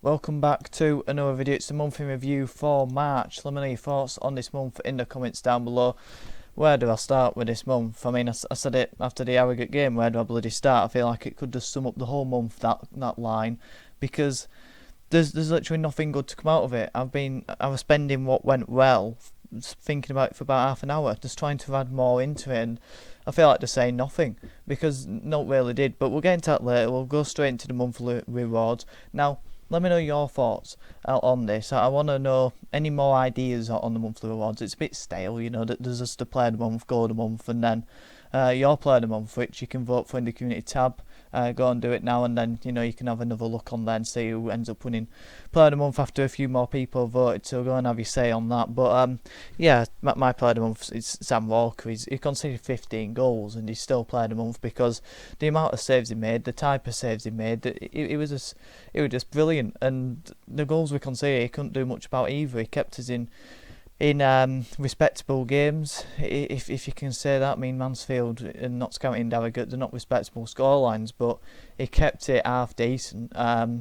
Welcome back to another video. It's the month in review for March. Let me know your thoughts on this month in the comments down below. Where do I start with this month? I mean, I said it after the Harrogate game. Where do I bloody start? I feel like it could just sum up the whole month, that line, because there's literally nothing good to come out of it. I was spending what went well, thinking about it for about half an hour, just trying to add more into it, and I feel like just saying nothing, because not really did. But we'll get into that later. We'll go straight into the monthly rewards now. Let me know your thoughts on this. I want to know any more ideas on the monthly rewards. It's a bit stale, you know. There's just a player of the month, goal of the month, and then your player of the month, which you can vote for in the community tab. Go and do it now, and then you can have another look on there and see who ends up winning player of the month after a few more people have voted. So go and have your say on that. But yeah, my player of the month is Sam Walker. He conceded 15 goals, and he's still player of the month because the amount of saves he made, the type of saves he made, it was just brilliant. And the goals we conceded, he couldn't do much about either. He kept us in respectable games, if you can say that. I mean, Mansfield and Notts County and Harrogate, they're not respectable scorelines, but he kept it half decent,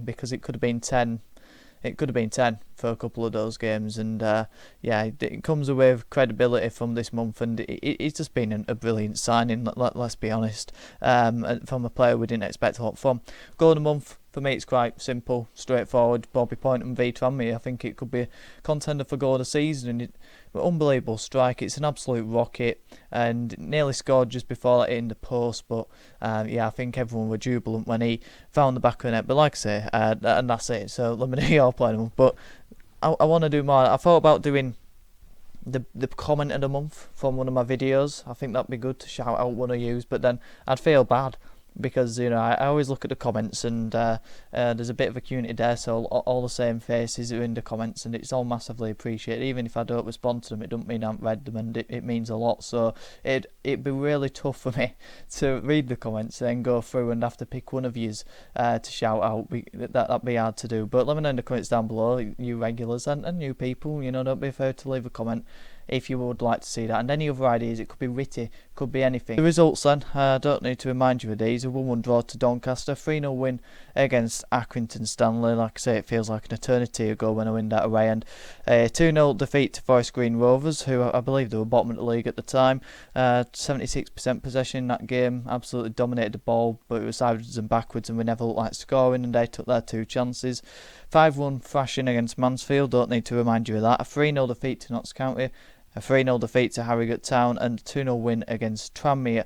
because it could have been 10. It could have been 10 for a couple of those games, and yeah, it comes away with credibility from this month, and it's just been a brilliant signing, let's be honest, from a player we didn't expect a lot from. Goal of the month, for me it's quite simple, straightforward, Bobby Poynton v Tranmere. I think it could be a contender for goal of the season, and unbelievable strike. It's an absolute rocket, and nearly scored just before that hitting the post, but yeah, I think everyone were jubilant when he found the back of the net. But like I say, and that's it. So let me know your player of the month. But I want to do more. I thought about doing the comment of the month from one of my videos. I think that'd be good to shout out one of you, but then I'd feel bad, because I always look at the comments, and there's a bit of a community there, so all the same faces are in the comments, and it's all massively appreciated. Even if I don't respond to them, it doesn't mean I haven't read them, and it means a lot. So it'd be really tough for me to read the comments and then go through and have to pick one of yous to shout out. That'd be hard to do. But let me know in the comments down below, you regulars and new people, don't be afraid to leave a comment if you would like to see that, and any other ideas. It could be witty, could be anything. The results then, I don't need to remind you of these. A 1-1 draw to Doncaster, 3-0 win against Accrington Stanley. Like I say, it feels like an eternity ago when I win that away, and a 2-0 defeat to Forest Green Rovers, who I believe they were bottom of the league at the time. 76% possession in that game, absolutely dominated the ball, but it was sideways and backwards, and we never looked like scoring, and they took their 2 chances. 5-1 thrashing against Mansfield, don't need to remind you of that. A 3-0 defeat to Notts County, a 3-0 defeat to Harrogate Town, and a 2-0 win against Tranmere.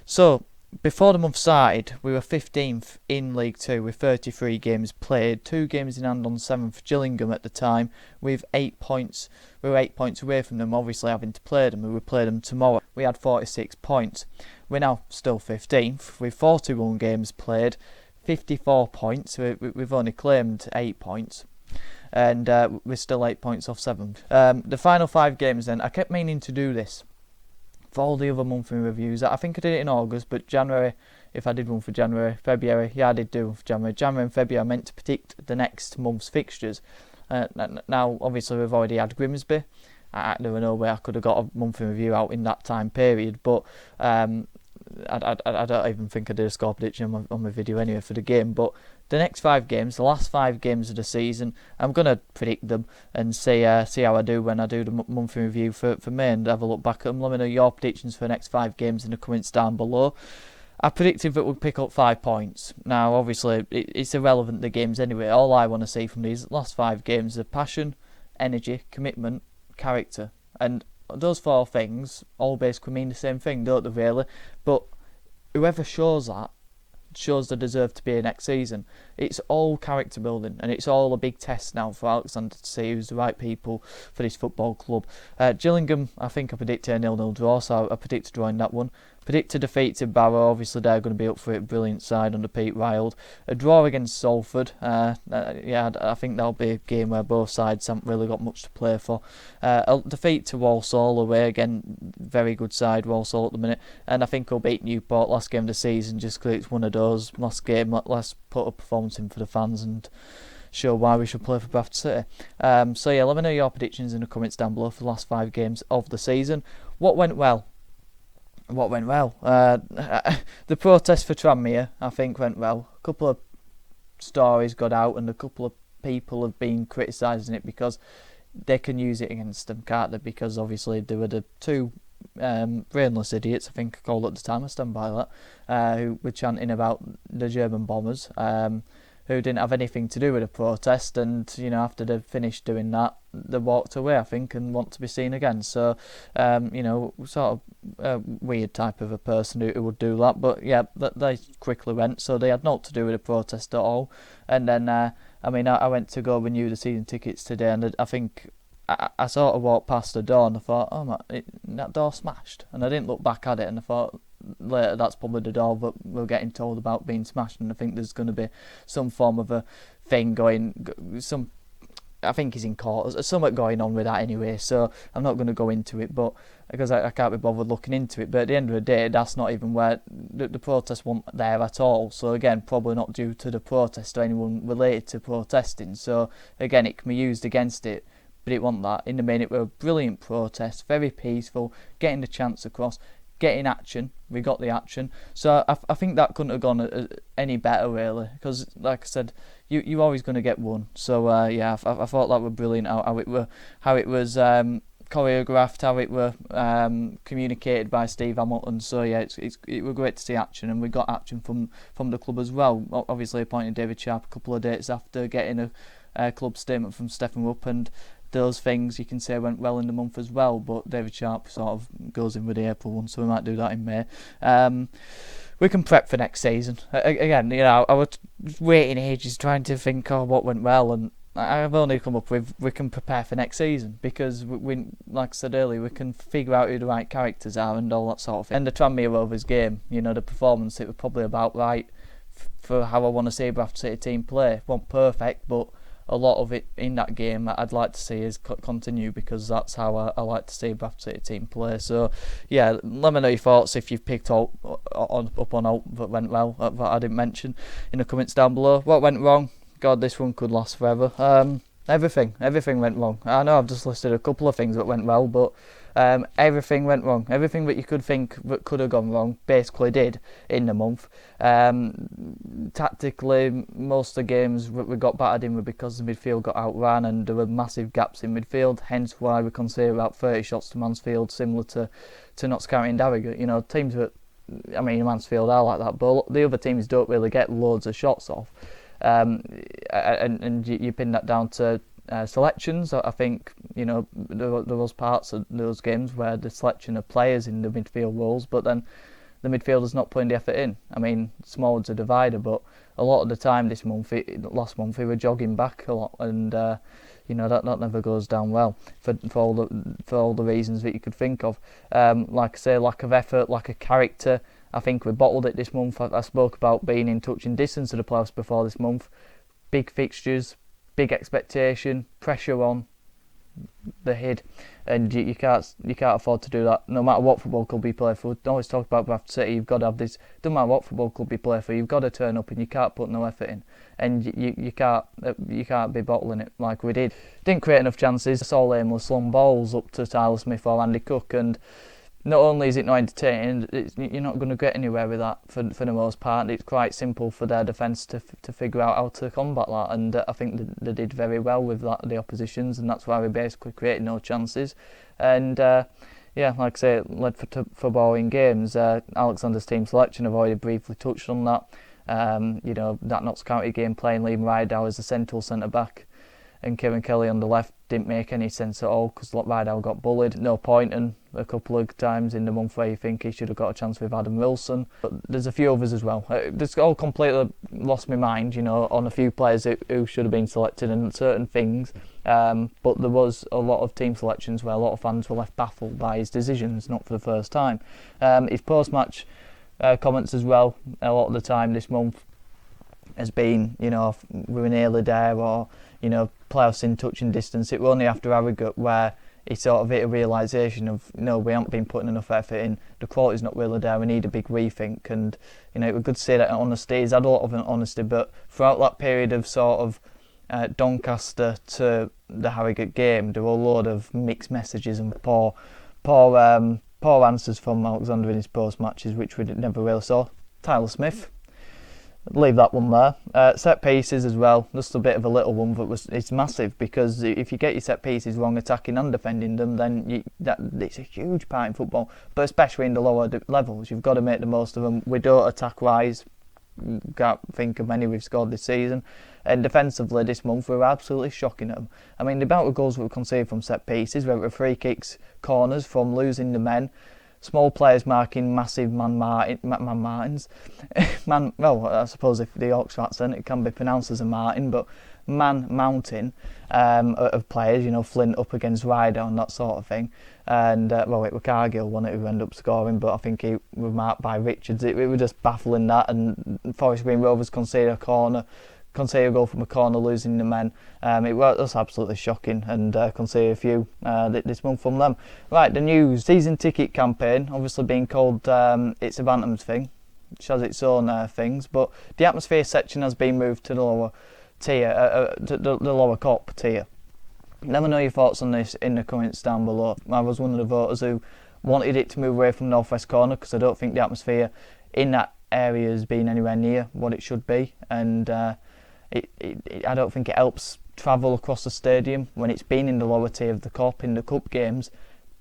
So, before the month started, we were 15th in League 2 with 33 games played, 2 games in hand on 7th Gillingham at the time, with 8 points. We were 8 points away from them, obviously having to play them. We would play them tomorrow. We had 46 points. We're now still 15th with 41 games played, 54 points. We've only claimed 8 points. And we're still 8 points off 7th. The final 5 games then, I kept meaning to do this for all the other monthly reviews. I think I did it in August, but January, if I did one for January, February, yeah, I did do one for January. January and February, I meant to predict the next month's fixtures. Now, obviously, we've already had Grimsby. There were no way I could have got a monthly review out in that time period, but I don't even think I did a score prediction on my video anyway for the game. But the next 5 games, the last 5 games of the season, I'm going to predict them and see how I do when I do the monthly review for May, and have a look back at them. Let me know your predictions for the next 5 games in the comments down below. I predicted that we'll pick up 5 points. Now, obviously, it's irrelevant, the games anyway. All I want to see from these last 5 games are passion, energy, commitment, character. And those 4 things all basically mean the same thing, don't they, really? But whoever shows that shows they deserve to be here next season. It's all character building, and it's all a big test now for Alexander to see who's the right people for this football club. Gillingham, I think I predicted a 0-0 draw, so I predicted drawing that one. Predicted defeat to Barrow, obviously they're going to be up for it, brilliant side under Pete Riled. A draw against Salford, yeah, I think that'll be a game where both sides haven't really got much to play for. A defeat to Walsall away, again, very good side, Walsall at the minute, and I think we'll beat Newport last game of the season, just because it's one of those, last game, let's put a performance in for the fans and show why we should play for Bradford City. So yeah, let me know your predictions in the comments down below for the last 5 games of the season. What went well? The protest for Tranmere, I think, went well. A couple of stories got out, and a couple of people have been criticising it because they can use it against them, can't they? Because obviously they were the two brainless idiots, I think I called at the time, I stand by that, who were chanting about the German bombers, who didn't have anything to do with the protest, and after they finished doing that, they walked away, I think, and want to be seen again. So sort of a weird type of a person who would do that, but yeah, they quickly went, so they had naught to do with the protest at all. And then I went to go renew the season tickets today, and I think I sort of walked past the door and I thought, that door smashed, and I didn't look back at it, and I thought later that's probably the door that we're getting told about being smashed, and I think there's going to be some form of a thing going, I think he's in court, there's something going on with that anyway, so I'm not going to go into it, but because I can't be bothered looking into it. But at the end of the day, that's not even where the protest wasn't there at all, so again, probably not due to the protest or anyone related to protesting, so again, it can be used against it. But it wasn't that. In the main, it were a brilliant protest, very peaceful, getting the chants across, getting action. We got the action. So I think that couldn't have gone any better, really, because, like I said, you're always going to get one. So, I thought that was brilliant, how it was choreographed, how it were communicated by Steve Hamilton. So, yeah, it was great to see action, and we got action from the club as well. Obviously, appointing David Sharp a couple of days after getting a club statement from Stephen Rupp, and those things you can say went well in the month as well, but David Sharp sort of goes in with the April one, so we might do that in May. We can prep for next season. Again, I was waiting ages trying to think, what went well, and I've only come up with we can prepare for next season, because we like I said earlier, we can figure out who the right characters are and all that sort of thing. And the Tranmere Rovers game, the performance, it was probably about right for how I want to see Bradford City team play. It wasn't perfect, but a lot of it in that game I'd like to see is continue, because that's how I like to see Bradford City team play. So yeah, let me know your thoughts if you've picked up on out that went well that I didn't mention in the comments down below. What went wrong? God, this one could last forever. Everything went wrong. I know I've just listed a couple of things that went well, but everything went wrong. Everything that you could think that could have gone wrong basically did in the month. Tactically, most of the games we got battered in were because the midfield got outrun, and there were massive gaps in midfield, hence why we conceded about 30 shots to Mansfield, similar to Notts County and Harrogate. Teams that, Mansfield are like that, but the other teams don't really get loads of shots off. And you pin that down to selections. I think there was parts of those games where the selection of players in the midfield roles, but then the midfielders not putting the effort in. Smallwood's a divider, but a lot of the time last month, we were jogging back a lot, and that never goes down well for all the reasons that you could think of. Like I say, lack of effort, lack of character. I think we bottled it this month. I spoke about being in touch and distance of the playoffs before this month. Big fixtures, big expectation, pressure on the head, and you can't afford to do that. No matter what football club you play for, I always talk about Bradford City. You've got to have this. Doesn't matter what football club you play for, you've got to turn up, and you can't put no effort in, and you can't be bottling it like we did. Didn't create enough chances. It's all aimless long balls up to Tyler Smith or Andy Cook, and not only is it not entertaining, you're not going to get anywhere with that for the most part. It's quite simple for their defence to figure out how to combat that, and I think they did very well with that, the oppositions, and that's why we basically created no chances. And like I say, it led for boring games. Alexander's team selection, I've already briefly touched on that. That Notts County game, playing Liam Rydell as the central centre back and Kieran Kelly on the left didn't make any sense at all, because Rydell got bullied. No point, and a couple of times in the month where you think he should have got a chance with Adam Wilson. But there's a few others as well. It's all completely lost my mind, on a few players who should have been selected and certain things. But there was a lot of team selections where a lot of fans were left baffled by his decisions, not for the first time. His post-match comments as well, a lot of the time this month, has been, we were nearly there, or, playoffs in touch and distance. It was only after Harrogate where he sort of hit a realisation of, no, we haven't been putting enough effort in, the quality's not really there, we need a big rethink. And, it was good to see that honesty. He's had a lot of honesty, but throughout that period of sort of Doncaster to the Harrogate game, there were a load of mixed messages and poor answers from Alexander in his post-matches, which we never really saw. Tyler Smith, leave that one there. Set pieces as well, just a bit of a little one, but it's massive, because if you get your set pieces wrong, attacking and defending them, then it's a huge part in football, but especially in the lower levels, you've got to make the most of them. We don't attack wise, can't think of many we've scored this season, and defensively this month we're absolutely shocking at them. I mean, the amount of goals we've conceded from set pieces, whether free kicks, corners, from losing the men, small players marking massive martins. Well, I suppose if the Yorkshire accent, it can be pronounced as a Martin, but mountain of players, Flint up against Ryder and that sort of thing. And, it was Cargill, wasn't it, who ended up scoring, but I think he was marked by Richards. It was just baffling that, and Forest Green Rovers conceded a goal from a corner, losing the men. It was absolutely shocking, and conceded a few this month from them. Right, the new season ticket campaign, obviously being called It's a Bantams thing, which has its own things, but the atmosphere section has been moved to the lower tier, to the lower cop tier. Let me know your thoughts on this in the comments down below. I was one of the voters who wanted it to move away from Northwest Corner, because I don't think the atmosphere in that area has been anywhere near what it should be, and I don't think it helps travel across the stadium when it's been in the lower tier of the cup. In the cup games,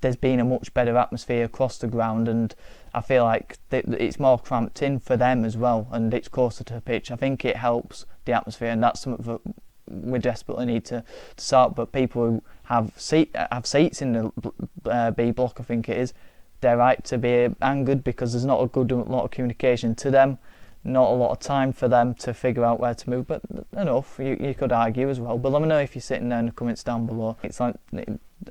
there's been a much better atmosphere across the ground, and I feel like it's more cramped in for them as well, and it's closer to the pitch. I think it helps the atmosphere, and that's something that we desperately need to sort. But people who have seats in the B block, I think it is, they're right to be angered, because there's not a lot of communication to them, not a lot of time for them to figure out where to move. But enough, you could argue as well. But let me know if you're sitting there in the comments down below. It's like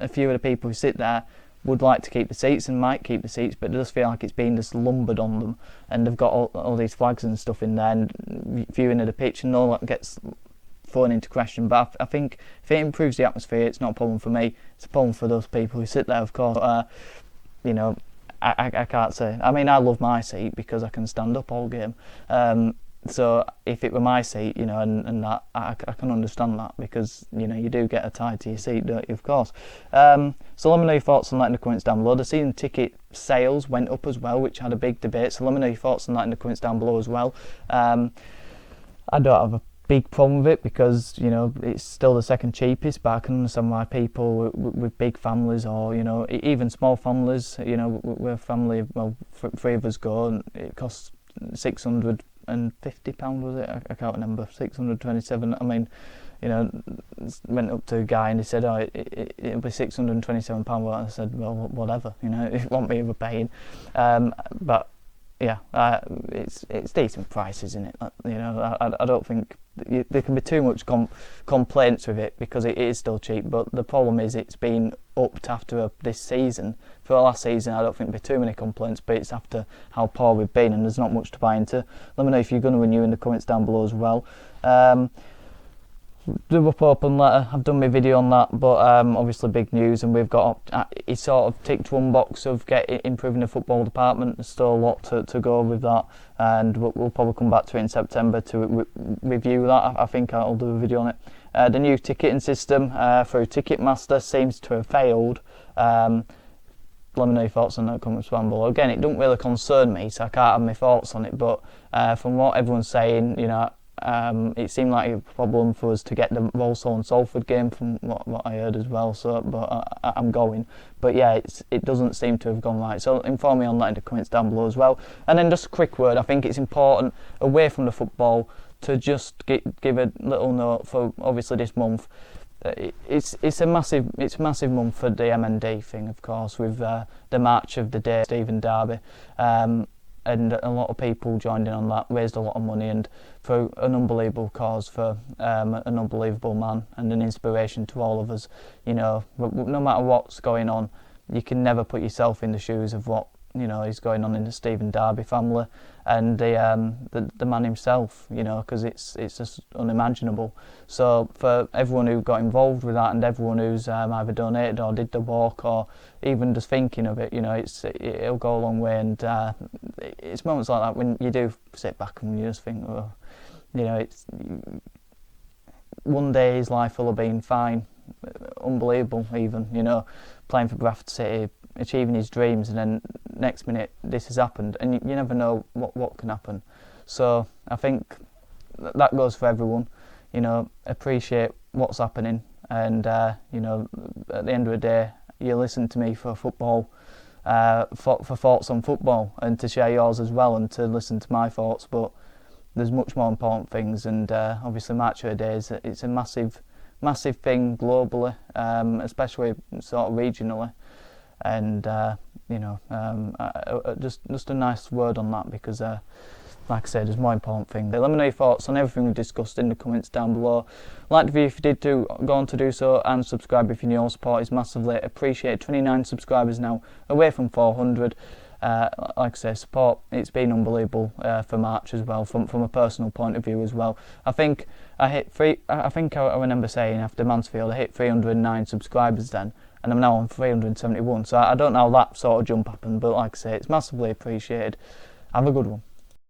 a few of the people who sit there would like to keep the seats and might keep the seats, but it does feel like it's been just lumbered on them, and they've got all these flags and stuff in there, and viewing of the pitch, and all that gets thrown into question. But I think if it improves the atmosphere, it's not a problem for me. It's a problem for those people who sit there, of course. I can't say. I mean, I love my seat because I can stand up all game. So if it were my seat, and that, I can understand that, because, you do get a tie to your seat, don't you, of course. So let me know your thoughts on that in the comments down below. The season ticket sales went up as well, which had a big debate. So let me know your thoughts on that in the comments down below as well. I don't have a big problem with it, because it's still the second cheapest, but I can understand why people with big families, or even small families, we're a family, well, three of us go, and it costs £650, was it? I can't remember. 627. I mean, went up to a guy and he said, it'll be £627. Well, I said, well, whatever, it won't be overpaying. But yeah, it's decent price, isn't it? I don't think there can be too much complaints with it, because it is still cheap. But the problem is it's been upped after this season. For the last season, I don't think there'll be too many complaints, but it's after how poor we've been, and there's not much to buy into. Let me know if you're going to renew in the comments down below as well. Do up open letter, I've done my video on that, but obviously big news, and we've got, he sort of ticked one box of improving the football department. There's still a lot to go with that, and we'll probably come back to it in September to review that. I think I'll do a video on it. The new ticketing system through Ticketmaster seems to have failed. Let me know your thoughts on that, comments down below. Again, it doesn't really concern me, so I can't have my thoughts on it, but from what everyone's saying, it seemed like a problem for us to get the Walsall and Salford game, from what I heard as well. So, but I'm going. But yeah, it doesn't seem to have gone right. So inform me on that in the comments down below as well. And then just a quick word. I think it's important, away from the football, to just give a little note for obviously this month. It's a massive month for the MND thing, of course, with the March of the Day, Stephen Derby. And a lot of people joined in on that, raised a lot of money, and for an unbelievable cause, for an unbelievable man, and an inspiration to all of us. No matter what's going on, you can never put yourself in the shoes of what is going on in the Stephen Derby family, and the man himself, because it's just unimaginable. So for everyone who got involved with that, and everyone who's either donated or did the walk, or even just thinking of it, it'll go a long way. And it's moments like that when you do sit back and you just think, it's one day his life will have been fine, unbelievable, even playing for Bradford City, achieving his dreams, and then next minute this has happened, and you never know what can happen. So I think that goes for everyone. You know, appreciate what's happening, and you know, at the end of the day, you listen to me for football, for thoughts on football, and to share yours as well, and to listen to my thoughts. But there's much more important things, and obviously Match of the Day it's a massive thing globally, especially sort of regionally, and you know, just a nice word on that, because like I said, there's more important things. Let me know your thoughts on everything we've discussed in the comments down below. Like the video if you did go on to do so, and subscribe if you're new. Your support is massively appreciated. 29 subscribers now, away from 400. Like I say, support, it's been unbelievable for March as well, from a personal point of view as well. I think I remember saying after Mansfield I hit 309 subscribers then, and I'm now on 371, so I don't know how that sort of jump happened, but like I say, it's massively appreciated. Have a good one.